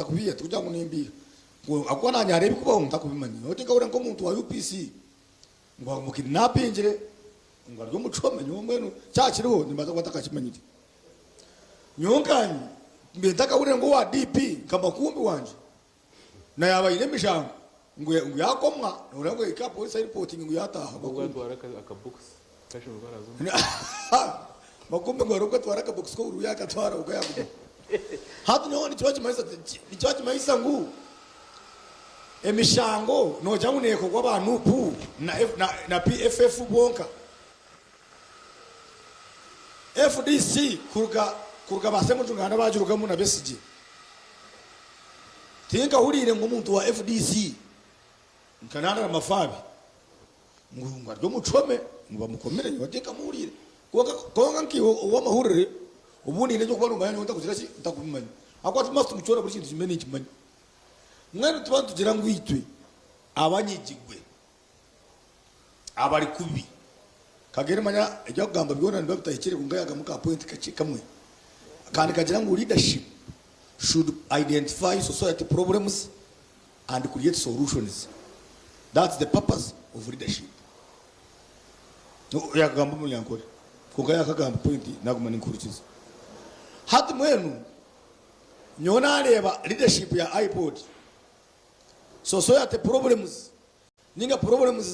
batakubiye tujya ngo nimbi ngo akwana nyarebe kuba umtakubimanya otinga uri ngo umuntu wa UPC ngo mukidnappingire ngo ryo mucome nyomwe cyakiriho nimbaza kwatakakimanyire nyonganye mbetaka uri ngo wa DP kama kumbi wanje na yaba ile mishango ngo yakomwa urango ikapo isa reporting ngo yataha ngo twaraka akabox kasho barazo makumbe ngo roko twaraka box ko uru yakatwara uko yakuba hatu nyoni chiwachi maisa ngu emishango no jangu neko kwa bantu pu na PFF bonka FDC kuruka basemu tungana bajuruka mu na besije tinga urire ngo umuntu wa FDC nkanana mafabi ngo ryo mucome ngo bamukomere nyoteka murire konga nkiwo wa mahurire ubundi nejo kubona umayani wonda kuzira ki utakumanya akwati master muchora buri kintu kimene kimanya mwene tubantu tugira ngo itwe abanyigigwe abari kubi kagere manya ejya kugamba byona niba bitahikire kungayaga muka point kaci kamwe kandi kagira ngo leadership should identify society problems and create solutions. That's the purpose of leadership. No yakagamba munyankore kungaya kagamba point naguma ninkurikiza hati mwenu nyona areba leadership ya iPod society problems ninga problems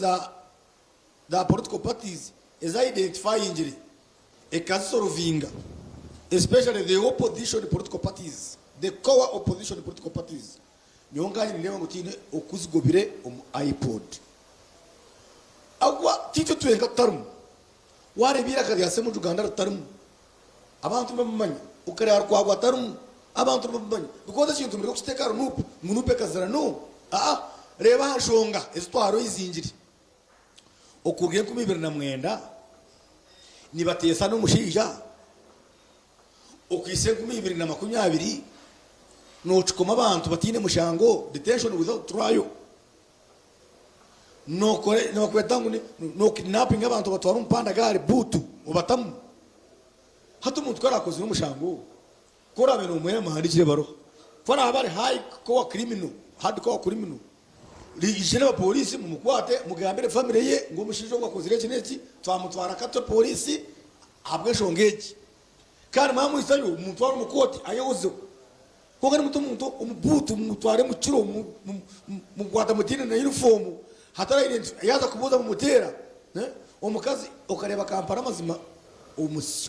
za political parties is identifying injury a case solving especially the opposition political parties, the core opposition political parties nyonganye nilewa ngutine okuzigobire iPod agwa tito twenga tarum warebira kadi yasemu Uganda tarum abantu bamanya ukare arkwagwa tarum abantu bamanya because kintu muri kutekara nupe kazara no reba hashonga estwaro izinjiri okugiye kumibira na mwenda nibatesa no mushija okise kumibira na 20 no chukoma abantu batine mushango detention without trial no kore no kwetangu no kidnapping abantu batwara umpanda gari butu ubatamu hatu muntu karakoze n'umushango kora beno umwe mahandikire baro fara abari high core criminal hard core criminal ligishene ba police mu mukwate mugambere family ye ngo mushijo gwakozire kineki twamutwara kato police abwe shongeji kandi mamu isayo umuntu wari mukoti ayozo kogana muntu umubutu mutware mu kiro mu gwata mutine na uniform hatara yaza kubuza mu mutera omukazi okareba kampara mazima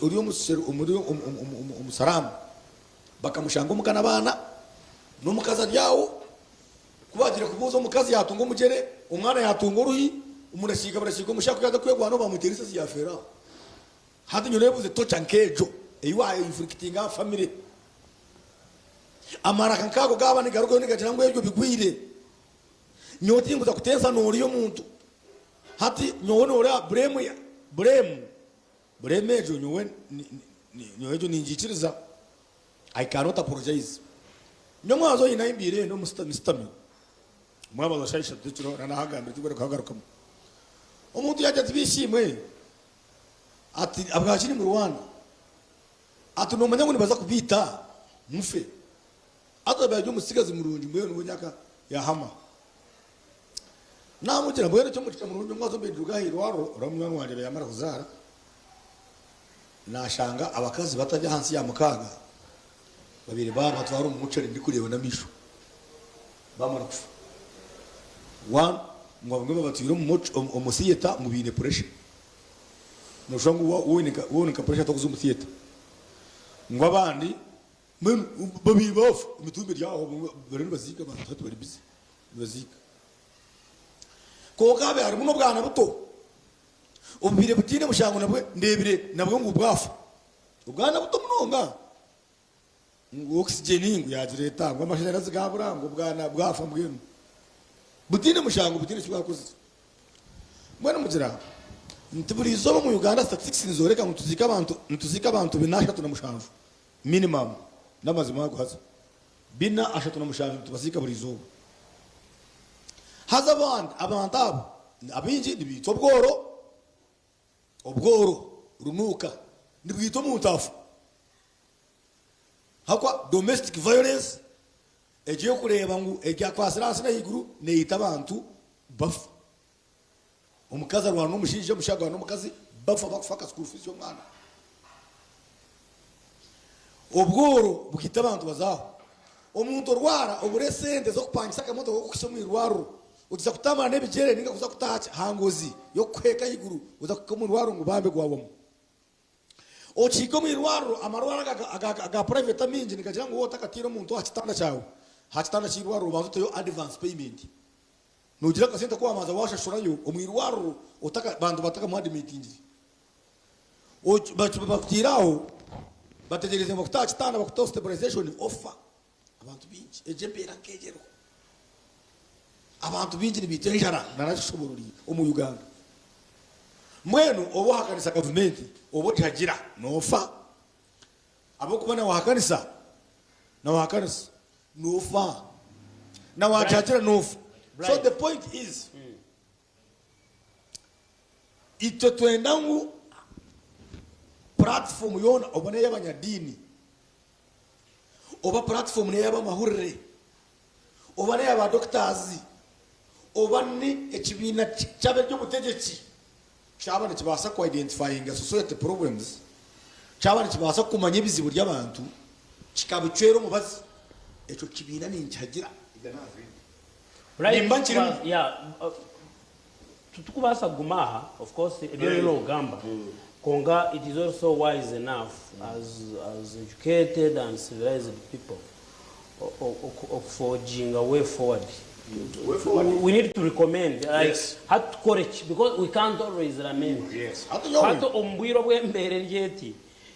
uriyo musero umusaramu bakamushanga umukana bana no mukaza ryawo kubagira kubuza umukazi yatunga umugere umwana yatunga uruhi umurashiga barashiga umushaka yaza kwegwana bamuterisa yafera hadi nyonebuze to chankejo eywa inflictinga family amara kankago gaba ni garugo ni gagira ngo ebyo bigwire nyoti nguza kutensa no uriyo muntu hati nyone ora breme ejo nyowe nyoejo ninjikiriza I cannot apologize nyomwazo inayimbire no mustami mwabaza shaisha dutiro ranahagambe tugore kuhagarukamo umuntu yajya bishimwe ati abwakiri mu Rwanda ati no manya ngo nibaza kubita mufe atabaje umusigazi murungi mwe n'ubunyaka yahama namugira mbere cyo mucika murungi mwazo mbinduga hirwaro ramwe mwanje yamara kuzara nashanga abakazi batajya hansi ya mukaga babiri baba twari umuceri ndi kureba na misho bamara kufa one ngwabwe batiro mu omusiyeta mu bine pressure no shangu wonika pressure to kuzumutiyeta ngwabandi babiri bafu imitumbe ryaho bari bazika abantu bari bizi bazika ko gabe ari muno bwana buto ubire butine mushango nabwe ndebire nabwo ngubwafu ubwana buto munonga oxygen ngo yagireta ngo amashanyarazi gabura ngo bwana bwafa mbwino butine mushango butine cyakoze mwana mugira ntiburizo mu Uganda statistics nzoreka ngo tuzika abantu binasha tunamushanjo minimum namazima gwaza bina asha tunamushanjo tubasika burizo haza abantu abinji nibito obworo runuka nibwito mutafu hakwa domestic violence egiye kureba ngo ejya kwasirasi na higuru neita abantu bafa omukazi arwana n'omushinja omushaga arwana n'omukazi bafa bakufaka school fees y'omwana obworo bukita abantu bazaho omuntu orwara obure sente zo kupangisa akamoto ko kusoma irwaro uza kutamana n'ebigere ninga kuza kutacha hangozi yo kweka higuru uza kukomu irwaro ngo bambe gwawamo ochiko mu irwaro amarwara aga private minji nikagira ngo wotakatira umuntu hakitanda cyawe hakitanda cy'irwaro ubanza to advance payment nugira kasenta ko amaza washashura yo umwirwaro utaka bantu bataka mu admitting o bakutiraho bategereze ngo kutachitanda bakuto stabilization offer abantu binji ejempera kegero abantu binji nibitenjara narashoboruri mu Uganda mwenu obo hakanisa government obo tihagira nofa abo kubona wahakanisa na wahakanisa nofa na wahagira nofa. So the point is ito twendangu platform yona obone y'abanyadini oba platform ne y'abamahurire oba ne y'aba doctors oba ni ekibina cyabe cy'ubutegetsi cyabana kibasa ku identifying society problems cyabana kibasa kumanya ibizibu ry'abantu kikabicwero mubazi eco kibina ni ncagira iganazi right. Yeah, tutukubasa gumaha of course ebyo no gamba konga it is also wise enough as educated and civilized people of forging a way forward. We need to recommend hat courage because we can't always lament. Yes.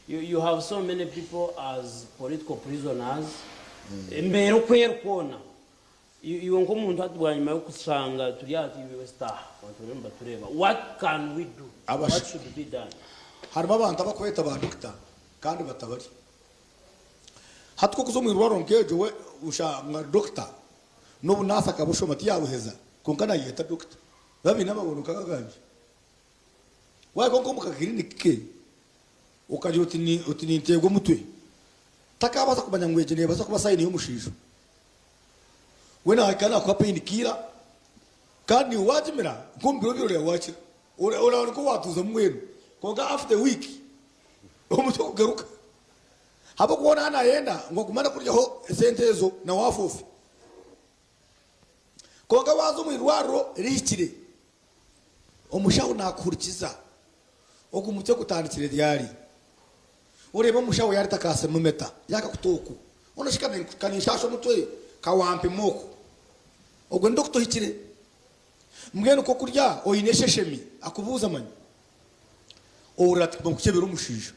You have so many people as political prisoners. Mbere kwera kona iyo ngo umuntu atwanyuma yo kusanga turi ati we star baturemba tureba what can we do, what should be done. Harimo abantu abakweta ba doctor kandi batabari hatwo kuzo mwirwaro nkejo we usha mwa doctor no nasa kabusho mati yabuheza konkana yeta doctor babi nababona kaganje wa konko mukaklinike ukaje utini ntego mutwe takabaza kubanya ngweje ne baza kubasayini y'umushisho wena akana kwa pindikira kandi wajimira ngombiro biro lewakira ora ko watuza mwenu konga after week omuto kugaruka habo kuona ana yenda ngo kumana kuryaho sentezo na wafufi konga wazo mwirwaro rikire omushaho nakurikiza ogumutse kutandikire ryari ureba omushaho yari takase mumeta yaka kutoku onashikana kanishasho mutwe kawampe moko ogwe ndokto hikire mwenu ko kurya oyinesheshemi akubuza manyi orati bamukebera umushisho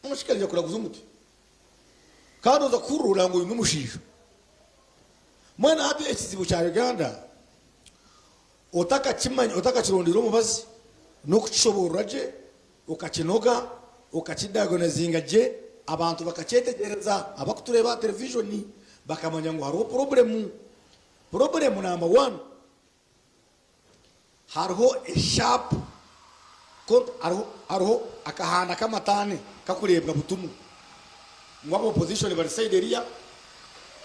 onashikana kuraguza umuti kandi uza kurura ngo uyu n'umushisho mwena hati ekizibu cya Uganda otaka kimanya otaka kirondiro mubazi no kucishobora je ukakinoga ukakidagonazinga je abantu bakacyetegereza abakutureba television bakamanya ngo haro problem number 1 hariho sharp ko hariho akahanda kamatane kakurebwa butumu ngo opposition bari side area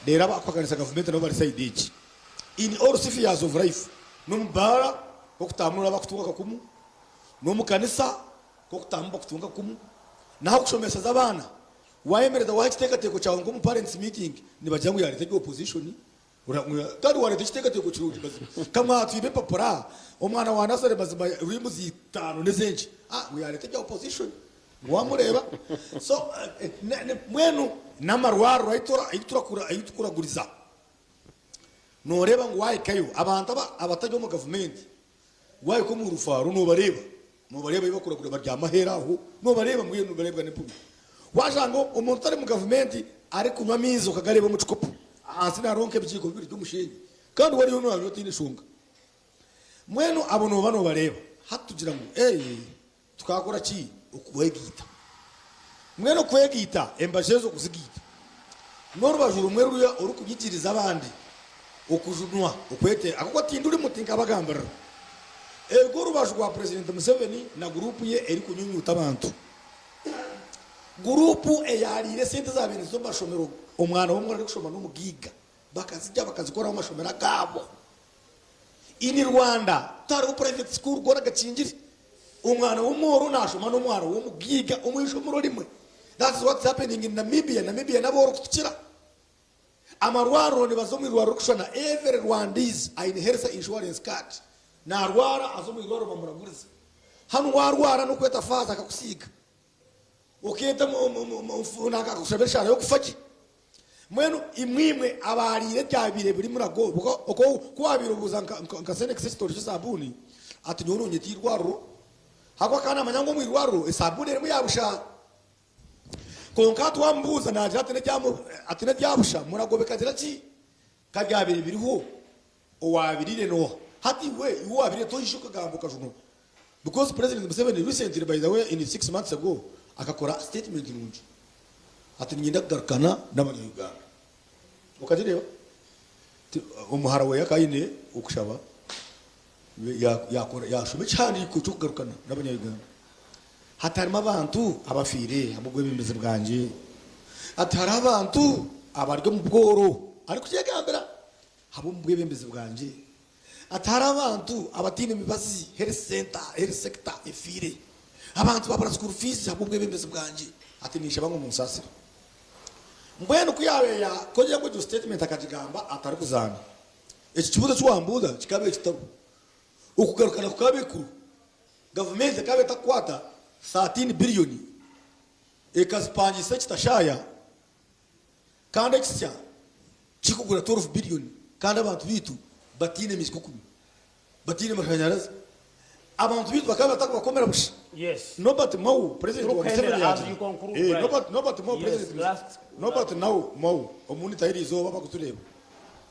dera bakwakanisa government no bari side each in all spheres of life no mbara ko kutamura bakutuka kumu no mukanisa ko kutamba kutunga kumu naho kushomesa zabana wayemereza wahiteka teko cyawe ngo mu parents meeting nibajyangu yari tege opposition kandi wari tege teko kirugi bazi kama twibe papara omwana wa nasare bazima rimuzi 5 nezenji we yari tege opposition wamureba so mwenu namarwaro ayitura guriza noreba ngo wayikayo abantu abatajyo mu government wayi ko mu rufaro no bareba ibakura kure barya mahera aho no bareba mwe no barebwa ne pubi wajango umuntu tari mu government ari kunywa mizo kagareba mu cikopo hansi na ronke byiko bibiri by'umushenyi kandi wari yo no yotine shunga mwenu abono bano bareba hatugira ngo tukakora ki ukuwegita mweno kwegita embashezo kuzigita noro bajuru mweru ya uri kugikiriza abandi okujunwa okwete akoko tinduri mutinga bagambara guru bajwa president Museveni na group ye eri kunyunyuta abantu group yarire sente za bene zo bashomero omwana wo mwari kushoma no mugiga bakazijya bakazikoraho amashomera gabo. Ini Rwanda tari private school gora gacingiri umwana w'umuru nashoma n'umwana w'umugiga umwisho mu rimwe. That's what's happening in Namibia. Namibia nabo rukukira amarwaro ni bazomwirwa rukushana every Rwandese aine health insurance card na rwara azomwirwa bamuraguriza hano warwara no kweta faza akakusiga uketa mufuna akakushabesha yo kufaki mwenu imwimwe abarire byabire buri murago uko kubabirubuza nkasene kistori cy'isabuni ati nyurunye tirwaro hako kana manyango mwirwaro isabuni remu yabusha konka twambuza naje atine byabusha muragobeka ziraki kabyabire biriho owabirire no hati we wabire tojishuka gambuka juno because President Museveni recently by the way in 6 months ago akakora statement nunji ati nyinda garkana n'abanya Uganda ukajireba umuhara we yakayine ukushaba yakora yashume cyane kucugarukana n'abanya Uganda hatarimo abantu abafire amugwe bimeze bwanje atari abantu abaryo mu bworo ariko cyegambera habo mugwe bimeze bwanje atari abantu abatine mibazi health center health sector ifire abantu babura school fees habo mugwe bimeze bwanje atinisha bango munsasira mbwenu kuyawe ya koje ngo statement akajigamba atari kuzana iki kibuzo cy'uwambuda kikabe kitabo ukugarukana kukabeku government kabe takwata 13 billion ekazipangisa kitashaya kandi ekisya kikugura 12 billion kandi abantu bitu batine misikukumi batine mashanyarazi abantu bitu bakaba batakomera bushi. Yes, nobody mau president wa Museveni yaje nobody mau president nobody now mau omunita iri zo baba kutureba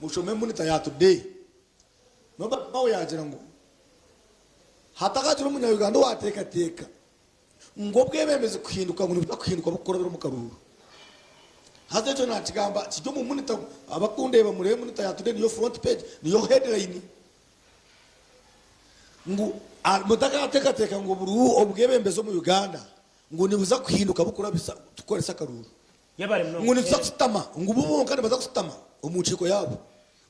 mushome munita ya today nobody mau yaje ngo hatakaje mu Uganda wateka teka ngo bwebemeze kuhinduka ngo bitakuhinduka bukorera mu karuru hazejo nakigamba kijyo mu munita abakundeba murebe munita ya today niyo front page niyo headline ngo mutaka teka ngo buru obwebemeze mu Uganda ngo nibuza kuhinduka bukora bisa tukoresa karuru ngo nibuza kustama ngo bubu kandi baza kustama umuciko yabo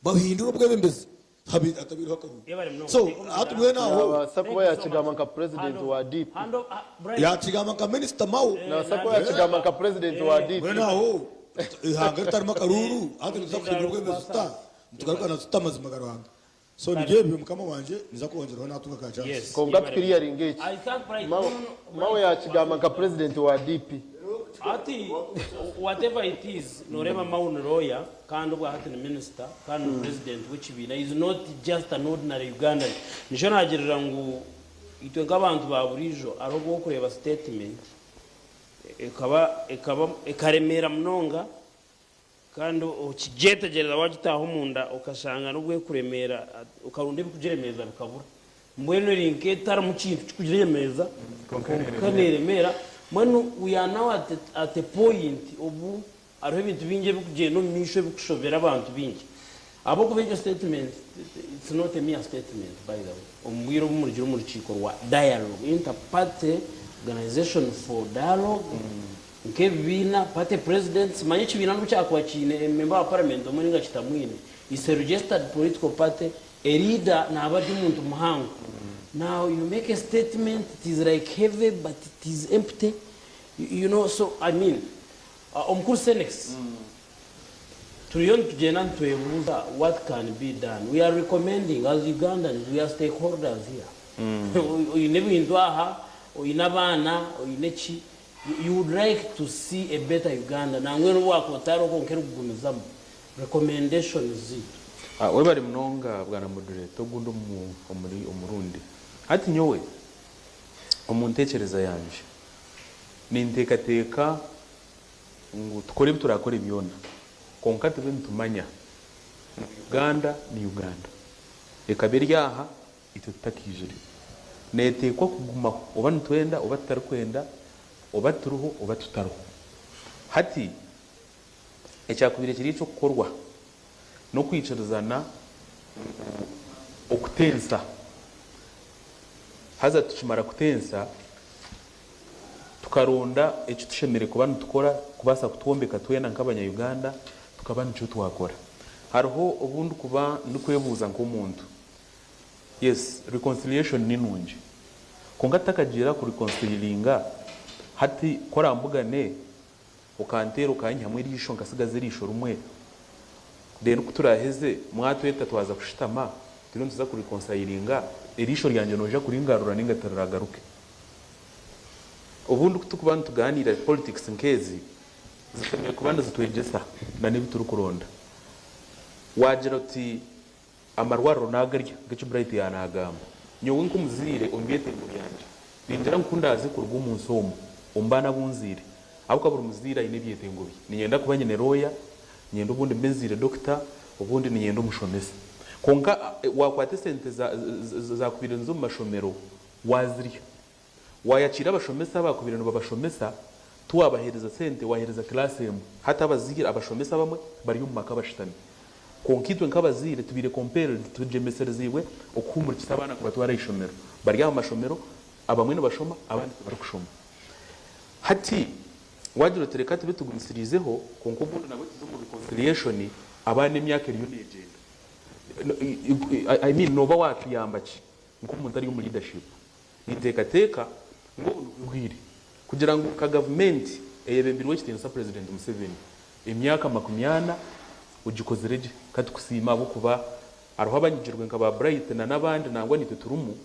bahindura obwebemeze habi atabiro karuru so atubwe naho sako ya chigama ka president wa DP ya chigama ka minister mau na sako ya chigama ka president wa DP naho ihanga tarima karuru ati nzakuhindura obwebemeze sta mtugaruka na stama zimagarwanga. So nigebe mukama wanje niza kuongera natunga ka chance ko ngapikiriya ringechi mawe ya chigama ka president wa DP ati whatever it is norema maun roya kandi ubwa hati minister kandi president w'ikibina is not just an ordinary Ugandan nisho nagerera ngo itwe nk'abantu baburijo arobo kureba statement ekaremera mnonga kandi ukigetegereza wagitaho munda ukashanga nubwo kuremera ukarunde bikugeremeza bikabura mbweno rinke tara mu kintu kujiremeza kaneremera mwenu we are now at a point obu ariho ibintu binge bikugeye no misho bikushobera abantu binge abo kuvenja statement. It's not a mere statement by the way ombwiro bumurigiro mu rukiko rwa dialogue interparty organization for dialogue nkebina party presidents manye kibina n'ucyakwa kine member of parliament omuninga kitamwine is a registered political party a leader na abadi umuntu muhango. Now you make a statement, it is like heavy but it is empty, you know. So I mean omkuru senex turiyon tujena twebuza what can be done. We are recommending as Ugandans, we are stakeholders here. You never indwaha inabana inechi. You would like to see a better Uganda na ngwero wako taro konkera kugumizamo recommendations zitu we bari mnonga bwana moderator gundo muri umurundi hati nyowe omuntekereza yanje nintekateka ngo tukore turakora ibyona konkate bintu tumanya Uganda ni Uganda ekabiryaha itutakijire netekwa kuguma oba ntwenda oba tarikwenda oba turuho oba tutaruho hati ecyakubire kiri cyo gukorwa no kwicarizana okutensa haza tushimara kutensa tukaronda ecyo tushemere ku bantu tukora kubasa kutombeka twena nk'abanya Uganda tukabana cyo twakora hariho ubundi kuba ndikwebuza nk'omuntu. Yes, reconciliation ni nungi konga takagira ku reconcilinga hati kora mbugane ukantera ukanyahamwe risho ngasigaze risho rumwe then kuturaheze mwatweta twaza kushitama tino tuza ku reconcilinga irisho ryanje noja kuringarura ninga taragaruke ubundi kutukubana tuganira politics nkezi zikamye kubanda zitwegesa na nibituru kuronda wagira uti amarwaro nagarya gacu bright yanagamba nyowe nkumuzire umbiyete mu byanje rindira nkundaze kurwa umunsi omo umbana bunzire abo kabura umuzira ine byete ngobi ninyenda kuba nyene roya nyenda ubundi mbenzire doctor ubundi ninyenda umushomesa konka wakwate sente za kubirenzo mu mashomero wazirya wayacira abashomesa bakubirana babashomesa tuwabahereza sente wahereza class yemu hata abazigira abashomesa bamwe bari mu maka bashitani konkitwe nk'abazire tubire compare tujemesereziwe okumurikisa abana kubatwara ishomero bari ya mashomero abamwe no bashoma abandi bari kushoma hati wagira tereka tubitugumisirizeho konko bundi nabo tuzo mu reconciliation abana imyaka iriyo negenda I mean noba watiyambaki nko umuntu ari mu leadership nitekateka ngo ubwire kugira ngo ka government eyebembirwe kitenda president Museveni imyaka 80 ugikozereje katukusima abo kuba aroho abanyigirwe nkaba Bright na nabandi nangwa nituturumu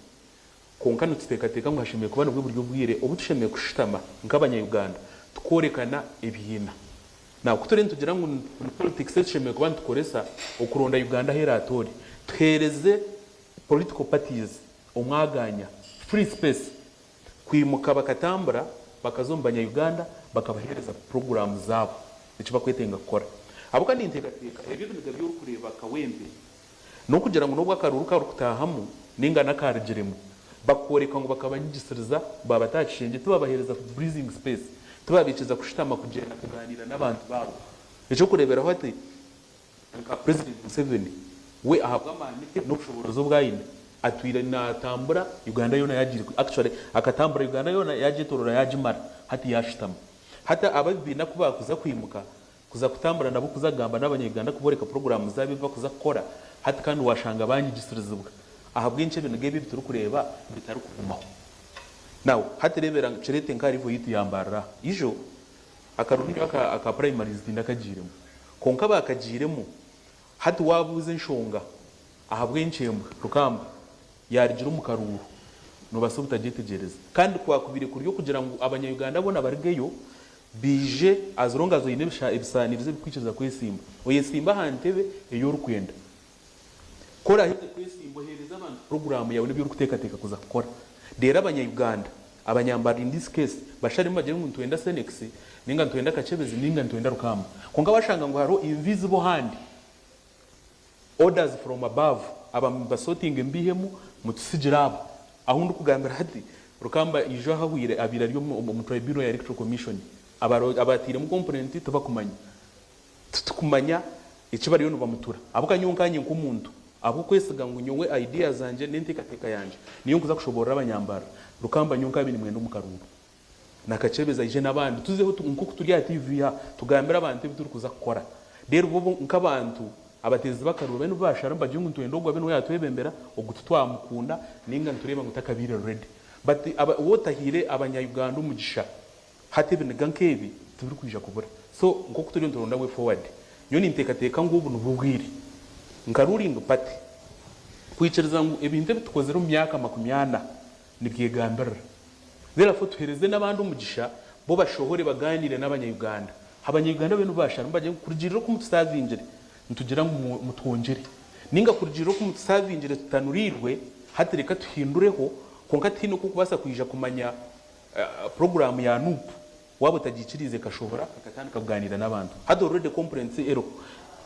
konka nutekateka ngo hashimiye kubana ubwo buryo bwire ubutushemiye kushitama nk'abanya Uganda tukorekana ibihina na kuturende tugira ngo politics ishemiye kubana tukoresa ukuronda Uganda heratori thereze political parties umwaganya free space kwimuka bakatambura bakazombanya Uganda bakabahereza program zabo icyo bakwetenga gukora abo kandi integateka ebyo bigabyo kureba kawembe no kugira ngo nubwo akaruruka rukutahamu ninga nakargeremo bakoreka ngo bakabanyigisiriza babatacishenge tubabahereza breathing space tubabikiza kushitama kugenda kuganira n'abantu babo icyo kureberaho ati nka president Museveni we ahabwa amanike no kushoborozo bwayine atwira natambura Uganda yona yagire actually akatambura Uganda yona yagitorora yagimara hati yashitama hata ababina kuba kuza kwimuka kuza kutambura nabo kuzagamba n'abanyeganda kuboreka program zabiva kuza gukora hati kandi washanga banyigisiriza ahabwince bintu gebe bituru kureba bitari kugumaho nawo hati rebera cerete nkarivo yitu yambara ijo akaruni aka primary ndakagiremo konka bakagiremo hati wabuze nshonga ahabwince rukamba yarigira umukaruru no basubuta gitegereza kandi kwakubire kuriyo kugira ngo abanyayuganda bona barigeyo bije azironga zo yinebisha ibisanirize bikwiciriza kwesimba oyesimba hantebe eyo rukwenda kora hite kwesimba hereza abantu program yawe n'ibyo rukutekateka kuza gukora dera abanyayuganda abanyambara in this case bashari maje ngo ntwenda senex ninga ntwenda kacebezi ninga ntwenda rukamba konga bashanga ngo haro invisible hand orders from above abambasotinga mbihemu mutusigirabo aho ndukugambira hati rukamba ijo hahwire abira ryo mu tribunal ya electoral commission abatire mu component tukumanya ikibari yo bamutura abo kanyunkanye nk'umuntu abo kwesiga ngo nywe ideas zanje n'intekateka yanje niyo kuza kushobora abanyambara rukamba nyunka bini mwendo mukaruru nakacebeza ije nabandi tuzeho nkuko turi ya TV ya tugambira abantu bituri kuza gukora rero bo nk'abantu abatezi bakaruru bene bashara mbaje ngo ntwendo gwa bene yatwebembera ogututwa mukunda ninga ntureba ngo takabire ready but wotahire abanyayuganda umugisha hati bene gankebi turi kwija kubura so nkuko turi ntoronda we forward nyo nintekateka ngubu nububwire nkaruringa pati kwicereza ngo ibintu bitukozera mu myaka 80 nibyegambara zera foto hereze nabandi umugisha bo bashohore baganire n'abanyayuganda abanyayuganda bene bashara mbaje kurigirira ko mutsavinjire ntugira ngo mutwongere ninga kurigirira ko mutsavinjire tutanurirwe hatereka tuhindureho konka tino kuko basa kwija kumanya program ya nup wabo tagicirize kashobora akatandika kuganira n'abantu hado already complaints ero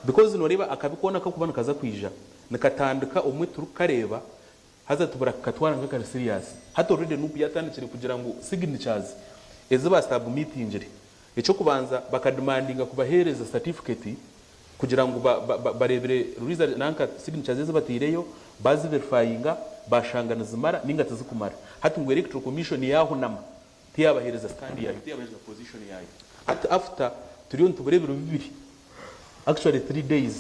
because noreba akabikona ko kubana kaza kwija nakatandika umwe turukareba haza tubura katwara ngaka serious hado already nup yatandikire kugira ngo signatures eze ba submitingire ico kubanza bakademandinga kubahereza certificate kugira ngo barebere result nanka signatures eze batireyo bazi verifyinga bashangana zimara ninga tazikumara hati ngo electoral commission yaho nama tiyabahereza stand yayo tiyabahereza position yayo hati after turiyo tuburebero bibiri actually 3 days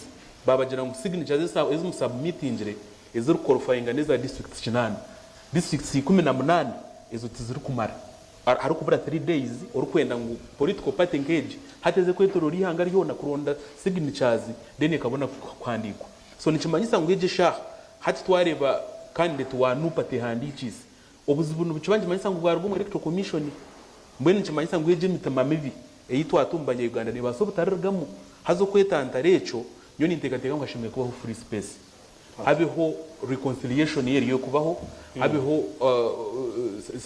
babagira ngo signatures zabo ezo musubmitingire ezo qualifying neza districts 9 districts 18 ezo tiziri kumara hari kubura 3 days urukwenda ngo political party engage hateze kwetoro rihanga ryona kuronda signatures then kabona kwandikwa so nikimanyisa ngo eje sha hati twareba candidate wa nupate handikisi obuzibunu bukibanje manyisa ngo bwarwo mu electoral commission mbene nikimanyisa ngo eje mitama mibi eyitwa atumbanye Uganda ne baso butarargamo hazo kwetanta recho nyoni ntekateka ngo ashimwe kubaho free space habeho reconciliation yeri yo kubaho habeho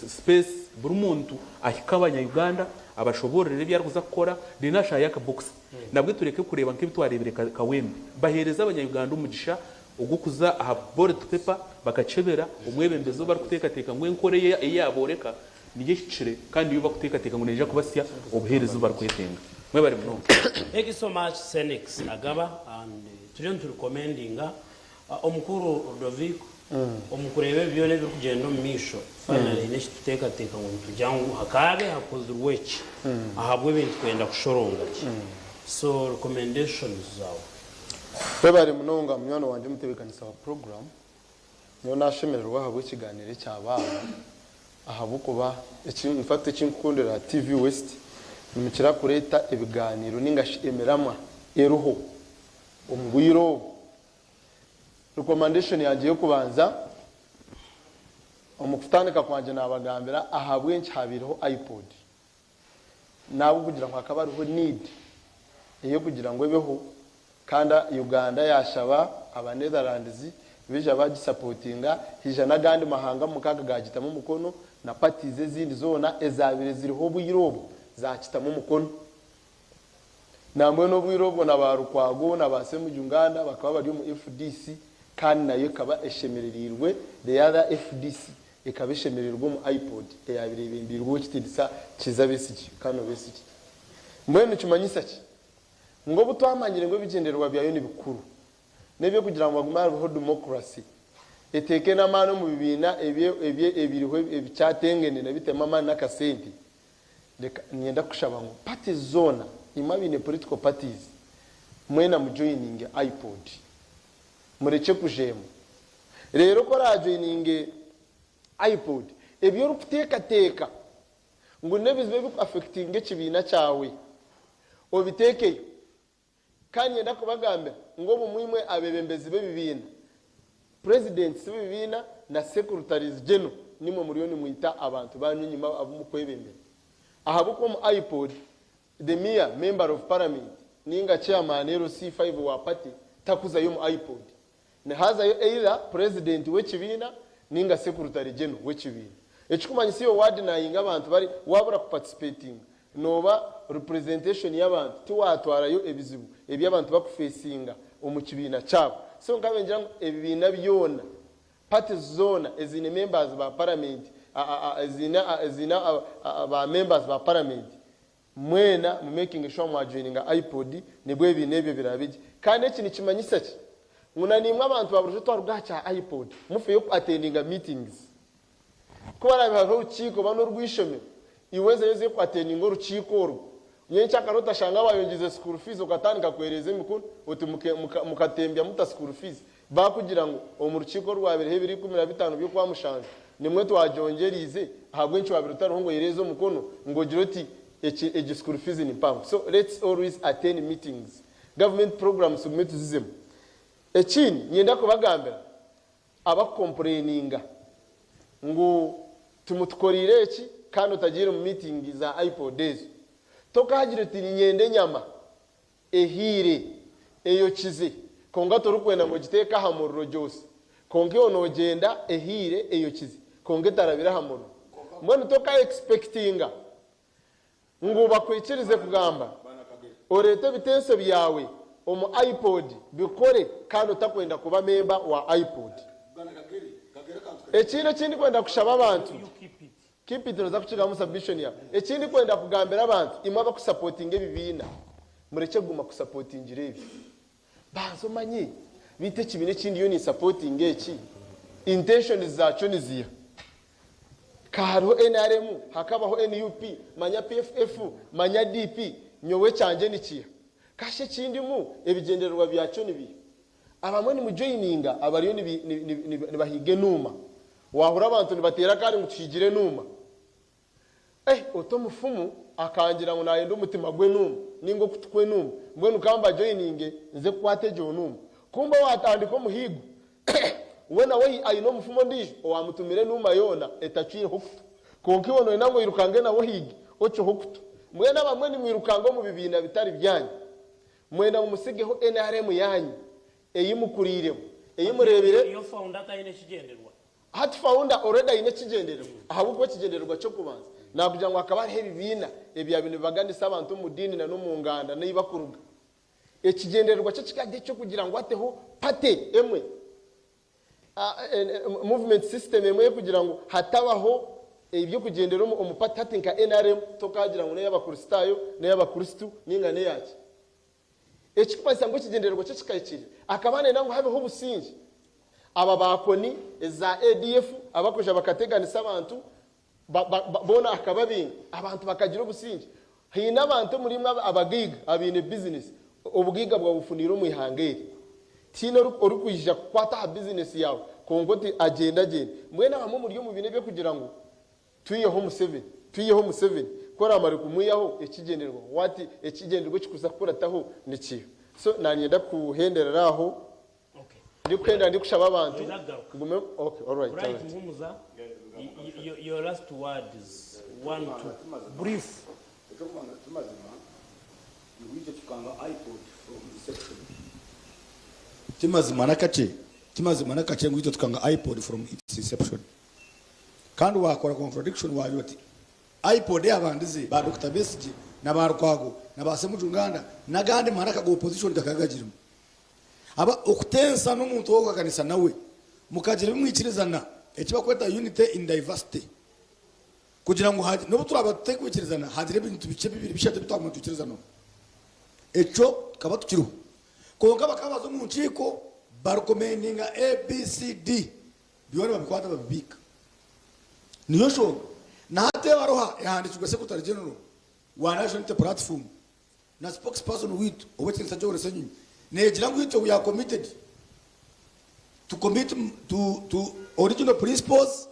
space buri muntu ahikabanya Uganda abashoborere byarkuza gukora dinasha yaka box nabwe tureke kureba nk'ibitwarebere kawembe bahereza abanya-Uganda umugisha ugukuza aha board paper bakacebera umwebembezo bari kutekateka ngo enkoreye yaboreka nije kicire kandi yuba kutekateka ngo neje kubasya obuherezo bari kwetenga mwe bari muno. Thank you so much Senix Agaba and turiyo recommending omukuru Rodoviko omukurebe byone byo kugenda mu misho finally neshi tutekateka ngo tujyangu hakabe hakozwe weki ahabwe bintu kwenda kushoronga so recommendations zawo bari munonga mwana wanje mutebekanisa wa program niyo nashemererwa habwe kiganire cy'abana ahabukuba infate cy'inkundira TV West nimukira kureta ibiganiro ningashemerama eruho umugwiro recommendation yaje yo kubanza omukutanika kwanje nabagambira ahabwe nchabiriho iPod nabo kugira ngo akabariho need iyo kugira ngo ebeho kanda Uganda yashaba aba Netherlands bija bagisupportinga hija nagandi mahanga mukaga gagitamo mukono na parties zindi zona ezabire ziriho buyirobo zakitamo mukono namwe no buyirobo nabarukwago nabase mu Uganda bakaba bari mu FDC kandi nayo kaba eshemererirwe the other FDC ikabishemererwa mu iPod eyabire bimbirwo kitidisa kiza besiki kano besiki mbene kimanyisa ki ngo butwamanyire ngo bigenderwa byayo ni bikuru nebyo kugira ngo bagumare democracy eteke na mano mu bibina ebiriho ebicyatengene na bitema mano nakasenti nyenda kushaba ngo party zona imabine political parties mwena mu joining iPod mureke kujemo rero ko rajoining iPod ebyo rukuteka ngo nebizwe biku affecting ekibina cyawe obitekeye kanye ndakubagambira ngo bumwimwe abebembezi bebibina president bebibina na secretaries general nimwe muriyo muita abantu banyu nyuma abumukwebembera ahabuko mu iPod the mere member of parliament ninga chairman RC5 wa party takuza yo mu iPod ne haza yo either president w'ekibina ninga secretary general w'ekibina ekikumanyisi yo ward na yinga abantu bari wabura participating noba representation y'abantu tuwatwara yo ebizibu ebyabantu bakufesinga omukibina cyabo so ngabengira ebibina byona party zone ezine members ba parliament ezina ba members ba parliament mwena mu making sure mu joining iPod nibwo ebine ebyo birabije kandi ekini kimanyisa ki munanimwe abantu baburuje twarugacha iPod mufe yo attending meetings ko barabihaho ukiko bano rwishome iweze yeze ko attending urukiko rwo nyencha karota shanga bayongize school fees ukatandika kwereze mikuru uti mukatembya muta school fees bakugira ngo omurukiko rwabere biri 15 byo kwa mushanje nimwe twajongerize habwe nci wabiri utaruhungo yerezo mukono ngo giroti egi school fees ni pam so let's always attend meetings government programs submit zizem ekini nyenda kubagambira aba complaininga ngo tumutukorire eki kandi utagire mu meeting za iPod days tokagira ati nyende nyama ehire eyo kize konga torukwenda ngo giteka hamurro jose konge onogenda ehire eyo kize konge tarabira hamurro mbona toka expectinga ngo bakwikirize kugamba orete bitense byawe omu iPod bikore kandi utakwenda kuba member wa iPod ekino kindi kwenda kushaba abantu keep it noza kuchiga mu submission ya ekindi kwenda kugambira abantu imaba kusupporting ebibina mureke guma kusupporting irebi banzo manyi bite kibine kindi yo ni supporting eki intentions zacho niziya karo NRM hakabaho NUP manya PFF manya DP nyowe cyanje nikiya kashe kindi mu ebigendererwa byacho nibi abamwe ni mujoyininga abariyo ni bahige numa wahura abantu nibatera kandi mutushigire numa oto mufumu akangira ngo nayenda umutima gwe numa ningo kutukwe numa mbwenu kamba joyininge nze kwatejo numa kumba watandika muhigo we nawe ayino mufumo ndijo wamutumire numa yona etachire hukutu konkiwono nango irukange nawe higi ocho hukutu mwena bamwe ni mwirukango mu bibina bitari byanyu mwena mumusigeho NRM yanyu eyimukuriremo eyimurebere iyo founder kayine kigenderwa hati founder already ine kigenderwa ahabwo kigenderwa cyo kubanza nakugira ngo akaba ari bibina ebya bintu bagandisa abantu mu dini na no mu nganda nibakuruga ekigenderwa cyo kikade cyo kugira ngo ateho pate emwe movement system emwe kugira ngo hatabaho ibyo kugendera umupatati nka NRM tokagira ngo n'y'abakristayo n'y'abakristu n'ingane yake ekikupasa ngo kigendererwa cyo kikayikire akabane nango habeho busingi aba bakoni za ADF abakoja bakateganisa abantu bona akababinga abantu bakagira ubusingi hina abantu muri abagiga abine business ubugiga bwa bufuniro mu ihangere tino uri kujija kwata business yawe kongoti agenda mwena bamwe muri yo mu bine byo kugira ngo tuyiyeho mu 7 kora amari kumuyaho ekigenderwa wati ekigenderwa kikuza kurataho nikiyo so nanyenda kuhenderera aho ndi kwenda ndi kushaba abantu gume okay all right Muhumuza your last word is one to brief timazima nakache ngwito tukanga iPod from its inception kandi wakora contradiction wayo ati iPod yabandize ba Dr. Besige na ba Rukwago na ba Semujunganda na gande maraka go opposition takagajirimo aba okutensa n'umuntu wo kanisa nawe mukagira bimwikirizana ekiba kweta unity in diversity kugira ngo haje no turaba tekwikirizana hadire bintu bice bibiri bishate bitwamutukirizana eco kaba tukiriho konga bakabazo mu nciko barukomendinga ABCD biyone babikwata babika niyo sho nate baroha yanditswe secretary general wa national platform na spokesperson with obetsa jore senyi negira ngwito we are committed to commit to original principles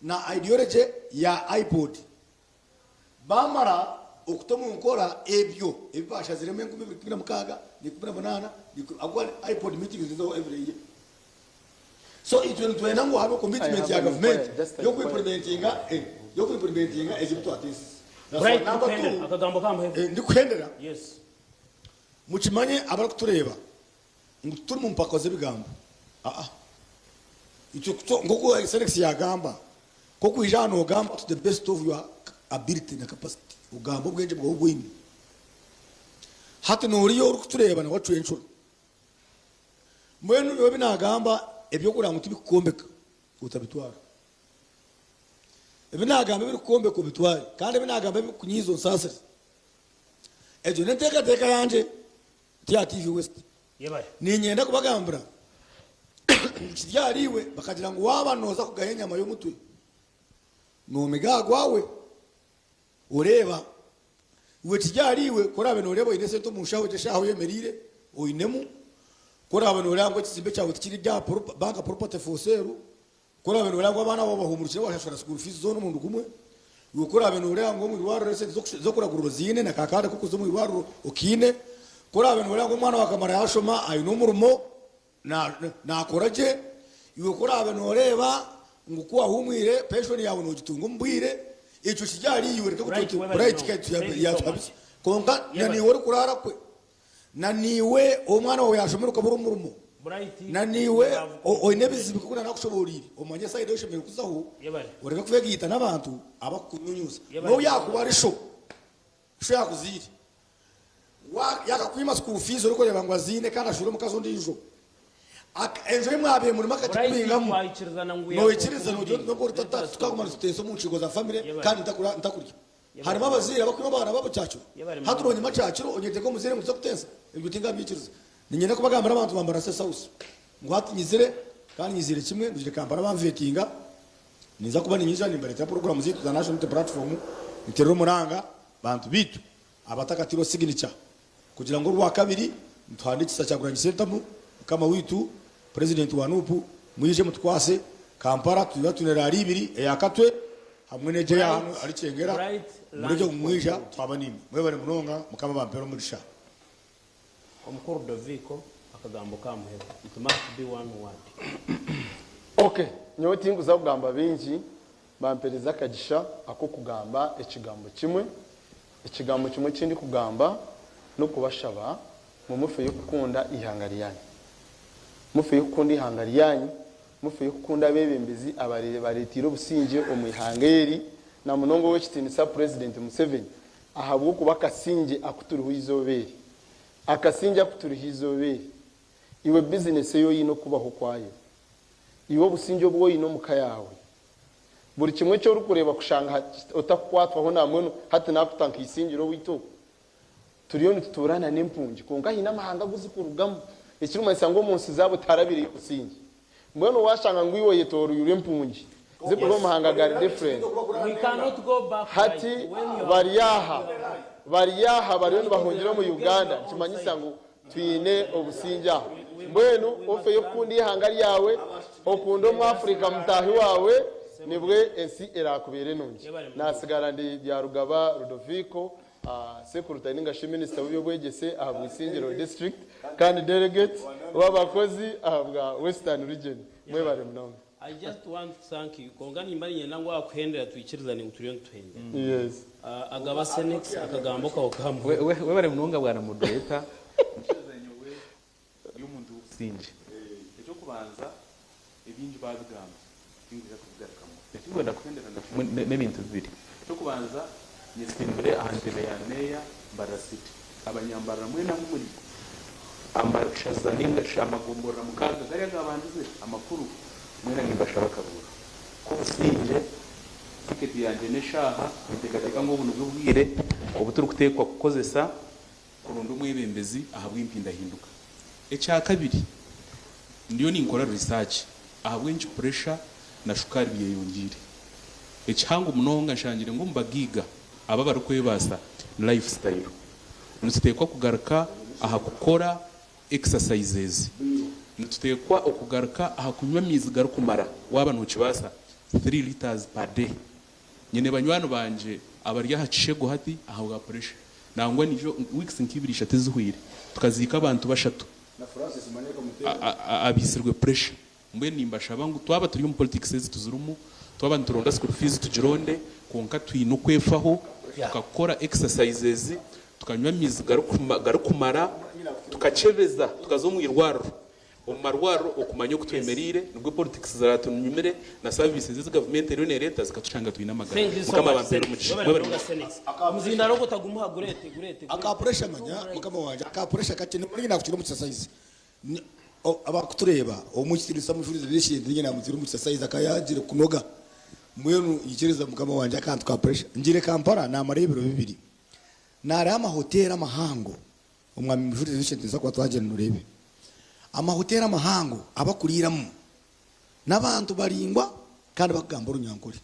na ideology ya iPod bamara okutomu nkora ebyo ebibasha zireme 2016 ni 2018 agwa iPod meetings zo every year so it will to enango have commitment ya government yo implementinga ezibto atis right number 2 akagambo kama heavy ndikuhendera yes muchimanye abari kutureba turi mu mpako z'ebigambo icyo ngoko excellence ya gamba ko kwijana ogamba to the best of your ability na capacity ugambo bwenje bwo bwini hati nuriyo uri kutureba na wacu enshuro mwenu yo binagamba ebyo kuranga tubikombeka utabitwara ebinagamba bikukombeka ubitware kandi binagamba bikunyizo nsasa ejo neteka yanje tia TV West ni nyenda kubagambura kiryariwe bakagira ngo wabanoza kugahenya mayo mutwe no migagwawe ureba we kiryariwe korabe no rebo inese to mushaho jeshaho yemerire oinemu korabe no rango kizimbe cyawe kiri bya banka property foseru korabe no rango abana babahumurukira bashashara school fees zo n'umuntu kumwe we korabe no rango mu rwaro rese zo kuragururo zine na kakada kuko zo mu rwaro okine korabe no rango mwana wakamara yashoma ayo n'umurumo na koraje iwe korabe no reba ngukuwa humwire pension yawe no gitungo mbwire ico kijari iwe reka kutote right kite ya tabisi konga nani wori kurara kwe naniwe omwana wawe yashomera ukabura umurumo naniwe oinebizibi kukuna nakushoborire omanye side yoshomera kuzaho ureka kuvegita nabantu abakunyunyuza no yakubari sho yakuziri yakakwima school fees uriko yabangwa zine kana shuro mukazo ndijo enjoy mwabe muri makatipingamu no ikiriza no jyo no portata tukagumana tuteso mu nshigo za family kandi ntakurya harimo abazira bakwima bana babo cyacu haturonye macaciro onyeteko muzire mu zokutensa ibyo tinga byikiriza ninyenda kubagambara abantu bambara se sauce ngo hatinyizire kandi nyizire kimwe ndije kampara bamvetinga niza kuba ninyija ni bareta program zitu za national platform intero muranga bantu bitu abatakatiro signature kugira ngo rwa kabiri twandikisa cyaguranye sentamu kama witu president wa nupu mwije mutwase Kampala tuyatunera ari ibiri yakatwe hamwe neje yahantu ari cengera murije kumwisha twabanini mwebare munonga mukama bampero murisha omukuru Doviko akagambo kamuhera it must be one word. Okay, nyowe tinguza kugamba bingi bampereza akagisha ako kugamba ikigambo kimwe kindi kugamba no kubashaba mu mufe yo gukunda ihangari yanyu, mufe yo gukunda ihangari yanyu, mufe yo gukunda abebembezi baretira obusinge omwihangeri na munongo we kitinisa president Museveni ahabwo kuba kasinge akuturiho izobere akasinge akuturiho izobere iwe business yo yino kubaho kwayo iwo businge bwo yino mukayawe buri kimwe cyo rukureba kushanga utakwatwaho namwe hati nakutanka isingiro wito turiyo nituturana n'impungi konga hina mahanga guzikurugamo ikiruma isango munsi zabo tarabiri usingi mbona washanga ngwiwo yetoru yure impungi zikuba mahanga gari different We cannot go back hati bariyaha bariyo bahungira mu Uganda kimanyisa ngo twine obusinja mbwenu ofe yo kundi hangari yawe okundo mu Afrika mutahi wawe nibwe ensi erakubere nungi nasigara ndi bya Rugaba Rudoviko Sekuruta ningashe minister w'byobwegese ahabwa isingiro district kandi delegate w'abakozi ahabwa Western region mwebare munonga. I just want to thank you kongani imbari nyenda ngo akhendera tuikirizane uturiyo ntwende. Yes. Agaba Senex akagambo ka okambo webare munonga bwana moderator ikizanye we y'umuntu sinje cyo kubanza ibinji bazigamba ingeza kugaruka ndikubona kwenderana n'ibintu bibiri cyo kubanza nyisimbere ahantebe ya meya Mbarasiti abanyambara mwe na muri amashaza ninga amagombora mukaga gari agabandize amakuru mwena ngimbasha bakabura ko sinje tiketi yanje neshaha ntegateka ngo buntu bwire ubuturu kutekwa kukozesa kurundu mwebembezi ahabwe impinda hinduka echa kabiri ndiyo ninkora research ahabwe nchi pressure na shukari biyongire echangu munonga nshangire ngo mbagiga aba barukwebasa lifestyle nutekwa kugaruka aha gukora exercises nutekwa okugaruka aha kunywa mizi garukumara waba ntukibasa 3 liters per day nyene banywano banje abari yahacishego hati ahabwa pressure nangwa nijo weeks nkibiri zihuire tukazika abantu bashatu na Francis Maneka mutera abisirwe pressure mbe nimbasha bangu twaba turi mu politics tuzurumu twaba nturonda school fees tujironde konka twino kwefaho tukakora exercises tukanywa mizi garukumara tukacebeza tukazomwirwaro omarwaro okumanyo kutwemerire nubwo politics zaratunyumire na services za government rene leta zikatucanga twinamagara mukama bampera muzinda roko tagumuha gurete aka pressure manya mukama wanje aka pressure kacene muri nakutira mu exercise abakutureba omukirisa mufurize bishinze nyina muzira mu exercise akayagire kunoga mwenu yikiriza mukama wanje akantu ka pressure ngire Kampala na marebero bibiri nari amahoteli amahango umwami mufurize bishinze nza kwa twagene nurebe amahoteli amahango abakuriramo n'abantu baringwa kandi bakugamba urunyankuri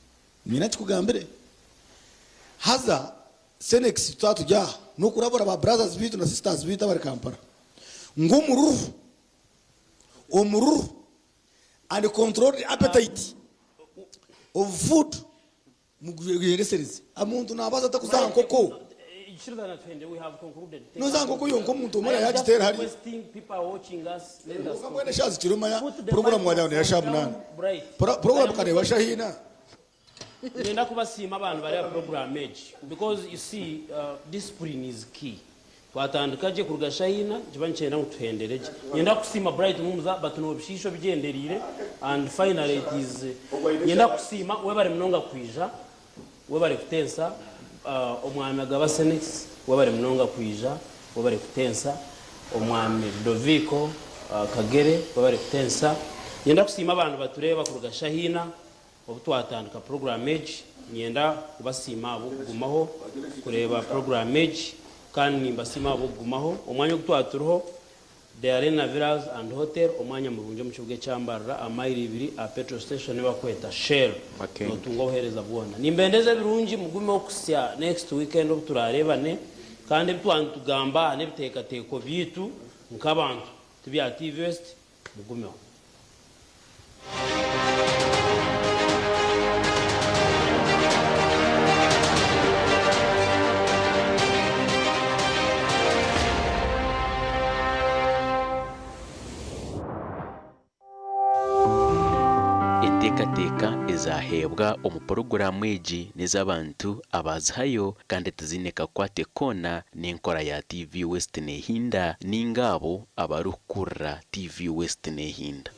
nyina kikugambire haza Senex tutujya no kurabura ba brothers bitu na sisters bitu bari Kampala omururu and control the appetite of food muguyeresereze amuntu nabaza atakuzanga koko we have concluded no zanga koko yonko umuntu umara yagitera hari people are watching us let us ngwene shazi kirumaya program wajya ya shamunana program kare wa shahina nenda kubasima abantu bari program age because you see discipline is key twatandikaje kuruga shahina jibanchena utuhendereje nenda kusima bright mumza batuno bishisho bigenderire and finally it is nenda kusima we bari mnonga kwija we bari kutensa omwami agaba Senex we bari mnonga kwija we bari kutensa omwami Doviko Kagere we bari kutensa nenda kusima abantu batureba kuruga shahina obutwatandika program age nyenda kubasima abo kugumaho kureba program age kandi nimbasima abo kugumaho omwanya gutwaturuho the Arena Villas and Hotel omwanya mu bunje mu kibuga cyambarra amairi 2 a petrol station bakweta Shell notungo hereza bwona nimbendeze birungi mugume okusya next weekend obuturarebane kandi bitwantugamba ne biteka teko bitu nkabantu tubya TV West mugumeho. Enteekateeka ezahebwa omu porogaramu egi n'ez'abantu abazihayo kandi tizineka kukwata koona n'enkora ya TV West nehinda ninga abo abarikukurra TV West nehinda.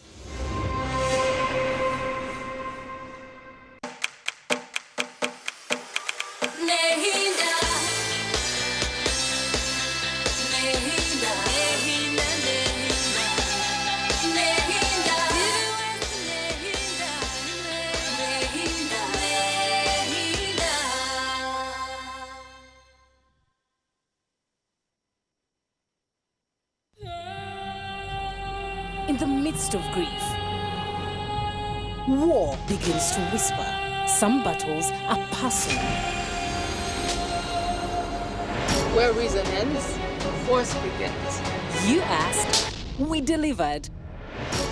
In the midst of grief, war begins to whisper. Some battles are personal. Where reason ends, force begins. You asked, we delivered.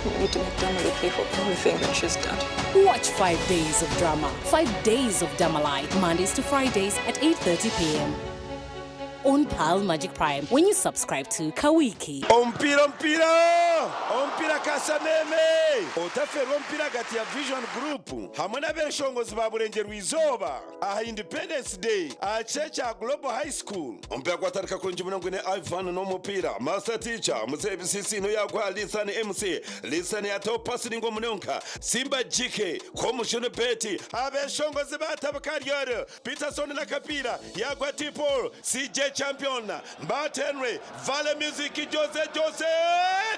We need to make Dama pay for everything that she's done. Watch 5 days of drama. 5 days of Damalite, Mondays to Fridays at 8:30 p.m. on Pal Magic Prime when you subscribe to Kawiki. Ompira kasameme otaferwa ompira gati ya Vision Group hamwe n'abeshongozi ba Burenge Rwizoba aha Independence Day aha Checha Global High School ompira kwatarika kunji munongo ne Ivan no mupira master teacher muzebi sisi no yagwa Lisan MC Lisan ya top passing ngo munonka Simba JK ko mushone beti abeshongozi batabakariyo Peterson na kapira yagwa Tipol CJ champion Mbatenwe Vale Music Jose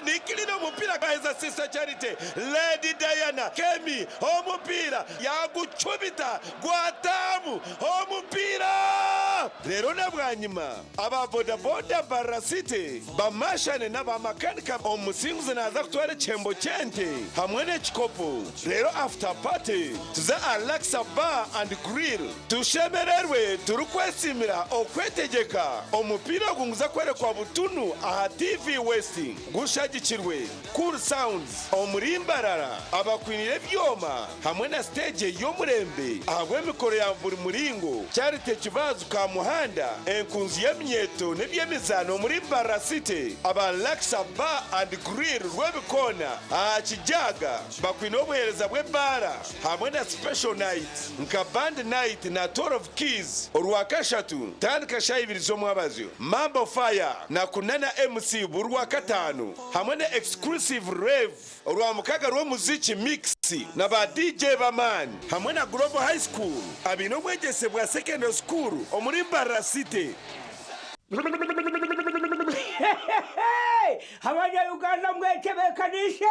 Nikilino mupira kaheza sister Charity Lady Diana Kemi omupira yagucubita gwatamu omupira rero nabwanyima aba boda barasite bamashane n'abamakanika omusinguze naza kutwara chembo chente hamwe n'ekikopo rero after party tuza Alexa Bar and Grill tushemererwe turukwesimira okwetegeka omupira gunguza kwerekwa butunu aha TV West gushagikirwe Cool Sounds omurimbarara abakwinire byoma hamwe na stage y'omurembe ahagwe mikoro ya buri muringo cyarite kibazo ka muhanda enkunzi y'emyeto n'ebyemizano muri Barasite aba Alexa Bar and Grill rwebikona akijaga bakwine obuhereza bwe bara hamwe na special night nka band night na Tour of Keys orwakashatu tandika shayibiri zo mwabazyo Mambo Fire na kunana MC burwa katanu hamwe na exclusive rave orwamukaga rwo muziki mix na ba DJ baman hamwe na Global High School abino mwegese bwa secondary school omuri Barasite Habanya Uganda mwekebekanishe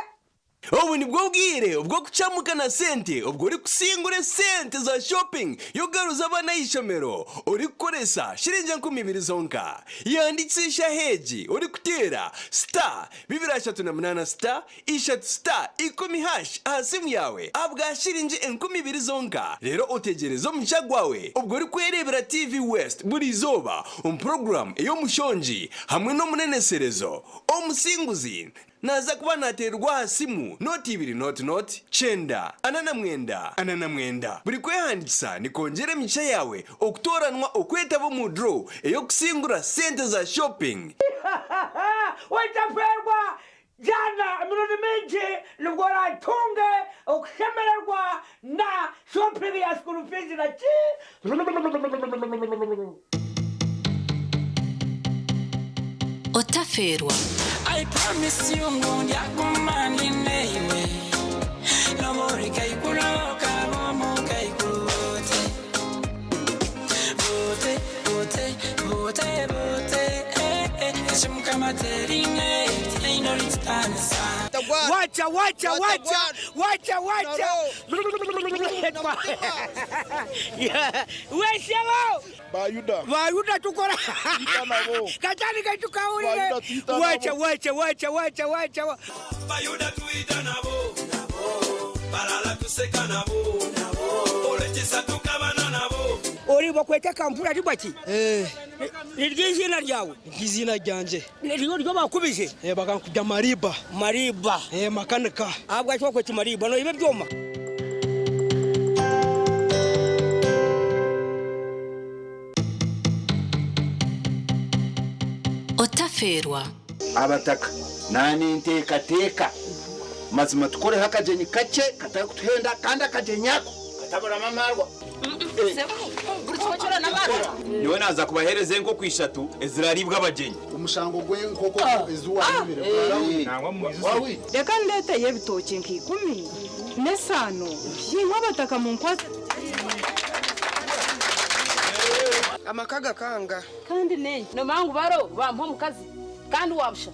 Obu ni bwo bwire ubwo kucamukana sente ubwo uri kusingure sente za shopping yogaruza abana y'ishomero uri kukoresa shiringi 20 zonka yandikisha heji uri kutera star 238 star ishat star 10 hash asimu yawe abwa shiringi 20 zonka rero utegerezo mchagwawe ubwo uri kwerebera TV West buri zoba program eyo mushonji hamwe no muneneserezo omusinguzi naza kuba naterwa hasimu noti ibiri noti chenda anana mwenda buri kwehandikisa nikongere micha yawe okutoranwa okwetabo mu draw eyo kusingura sente za shopping wetaperwa jana miloni mingi lugora tunge okushemererwa na shopping ya school fees na chi Otaferwa. I promise you ngundi akumani neiwe Nomori kaikuloka momo kaikulote Bote Chimka materine Taino litanisa Wacha Weshelo Bayuda tukora Katani kaitukawuri Wacha Bayuda tuida nabo Balala tuseka nabo Olechisa tukabana nabo Oribo bakwete kampura ari baki ni ry'izina ryawe izina ryanje ryo bakubije bakankubya mariba makanika ahubwo cyo kwete mariba no ibe byoma Otaferwa abataka nani ntekateka mazima tukore hakajenyi kake kataka kutuhenda kandi akajenyako katabura mamarwa niwe naza kubahereze nko kwishatu eziraribwa abagenyi umushango gwe nkoko ezuwa nibere nangwa muizi reka ndete yebitoke nk'ikumi nesano yinkwa bataka mu nkwase amakaga kanga kandi nenye no mangu baro bampa mukazi kandi wabusha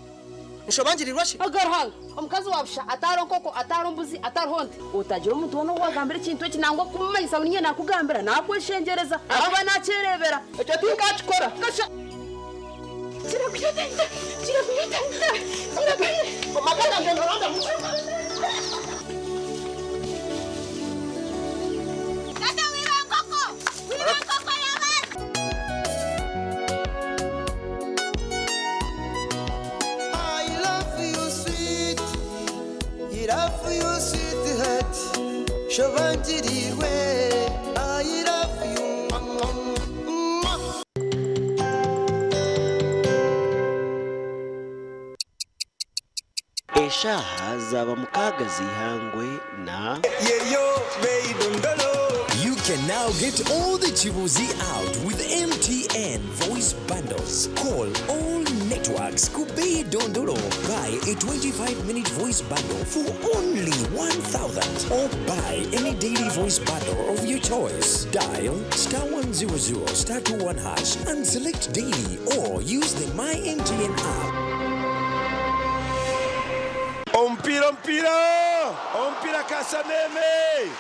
nshobangirirwa shi agarhanga omukazi wabusha ataronkoko atarombuzi atarhonde utagira umuntu wono wagambira ikintu kinangwa kumanyisa bunye nakugambira nakweshengereza aba nacerebera ecyo tinkachikora gasha kirakuyotenda omakaga ngendoranda Shobangirirwe I love you Eshaha zaba mukaga zihangwe na Yeyo Meidondolo. You can now get all the Chibuzi out with MTN voice bundles. Call all networks Kubi Dondolo. Buy a 25-minute voice bundle for only 1,000 or buy any daily voice bundle of your choice. Dial *100 *21# and select daily or use the My MTN app. Ompira kasameme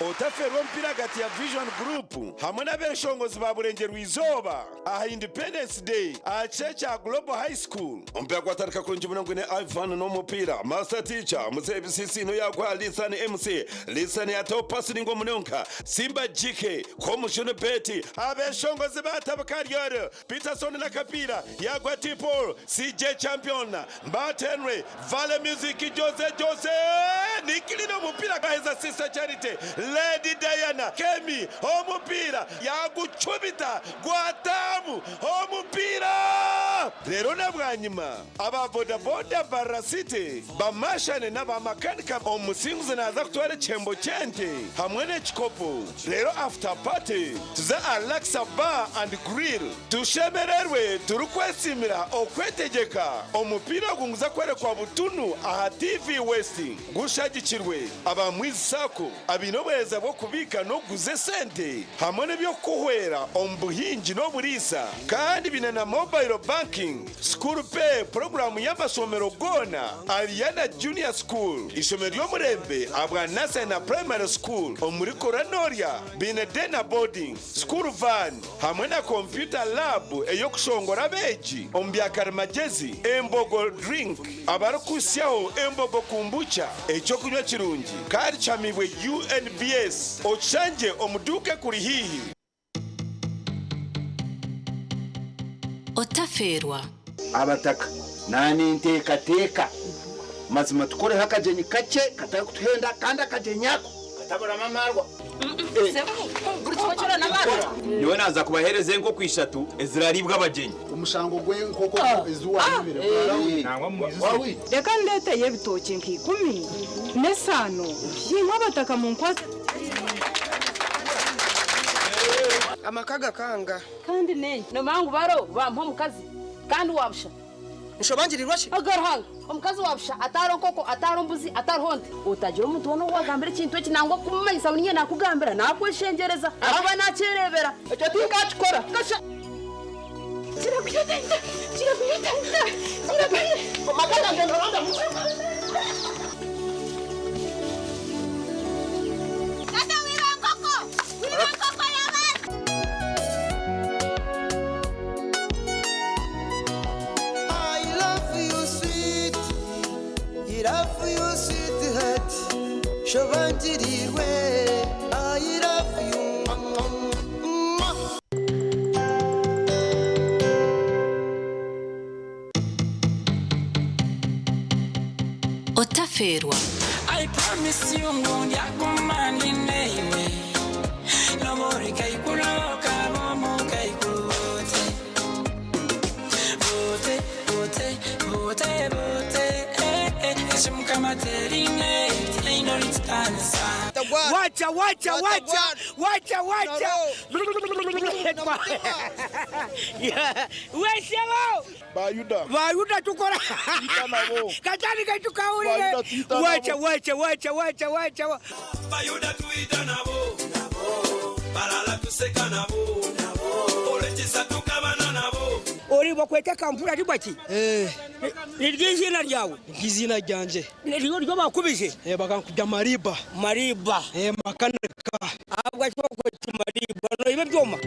Otaferwa ompira gati ya Vision Group hamwe n'abeshongozi ba Burengero Izoba aha Independence Day achecha Global High School ompira kwatarika kuri 40 Ivan no mupira Master Teacher Muze BCC no yagwa Lisan MC Lisan ya top passing ngo munonka Simba JK Commission Betty abeshongozi batabakariyo Peterson na Kapira yagwa Tipol CJ Champion Mbatenwe Vale Music Jose Nikilino mupira kaheza Sister Charity Lady Diana Kemi omupira yagucubita gwatamu omupira rero nabwanyima aba boda barasite bamashane n'abamakanika omusinguze naza kutwara chembo chente hamwe n'ekikopo rero after party tuze Alexa Bar and Grill tushemererwe turukwesimira okwetegeka omupira gunguza kwerekwa butunu aha TV West gushagikirwe abamwisako abinobeza bwo kubika no guze sente hamwe n'ibyo kuhwera ombuhingi no burisa kandi binana mobile banking school pay program y'amasomero gona Ariana Junior School isomero yo murembe abwa nasa na primary school omuri Koranoria Binedena boarding school van hamwe na computer lab eyo kushongora beji ombyakara magezi embogo drink abarukusyaho embogo kumbucha echo kunywa kirungi kandi chamibwe UNBS ochanje omuduke kuri hihi Otaferwa abataka nani ntekateka mazima tukore hakajenyi kake kataka kutuhenda kandi akajenyako katabura mamarwa niwe naza kubahereze nko kwishatu eziraribwa abagenyi umushango gwe nkoko ezuwa nibere nangwa muizi reka ndete yebitoke nk'ikumi nesano yinkwa bataka mu nkwase amakaga kanga kandi nenye no mangu baro bampa mukazi kandi wabusha nshobangirirwa shi agarhanga omukazi wabusha ataronkoko atarombuzi atarhonde utagira umuntu wono wagambira ikintu kinangwa kumanyisa bunye nakugambira nakweshengereza aba nacerebera ecyo tinkachikora gasha kirakuyotenda omakaga ngendoranda Shobangirirwe I love you otaferwa. I promise you ngon yakumani neiwe. Lomori kaikuloka bomo kaikulote. Bote, bote, bote, bote. Shimkamaterine, inoritansa. Wacha. Weselo. Bayuda tukora. Katani katukaulile. Wacha. Bayuda tuita nabo. Balala tuseka nabo. Olechisa tukabana nabo. Oribo kwete kampura ribaki? Nirigizina ryawe. Izina ryanje. Niryo bakubije. Bakankujya Mariba. Makanika. Abwa cyo kwete Mariba. No ibe byoma.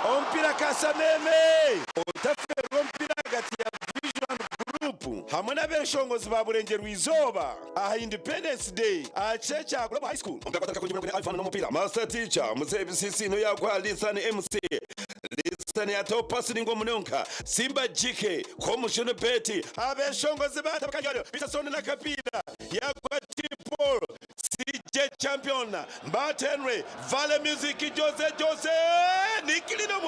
Ompira kasameme otaferwa ompira hagati ya Vision Group hamwe n'abeshongozi ba Burengero Izoba aha Independence Day achecha Global High School ompira kwataka kunjimwe kwenye alfano n'umupira Master Teacher Mzee BCC no yakwa Lisan MC Lisan ya Topas ningo munonka Simba Jike Komushino Beti abeshongozi batabakanyaro bisasone na kapira yakwa Tipol CJ Champion Mbate Henry Vale Music Jose Nikilino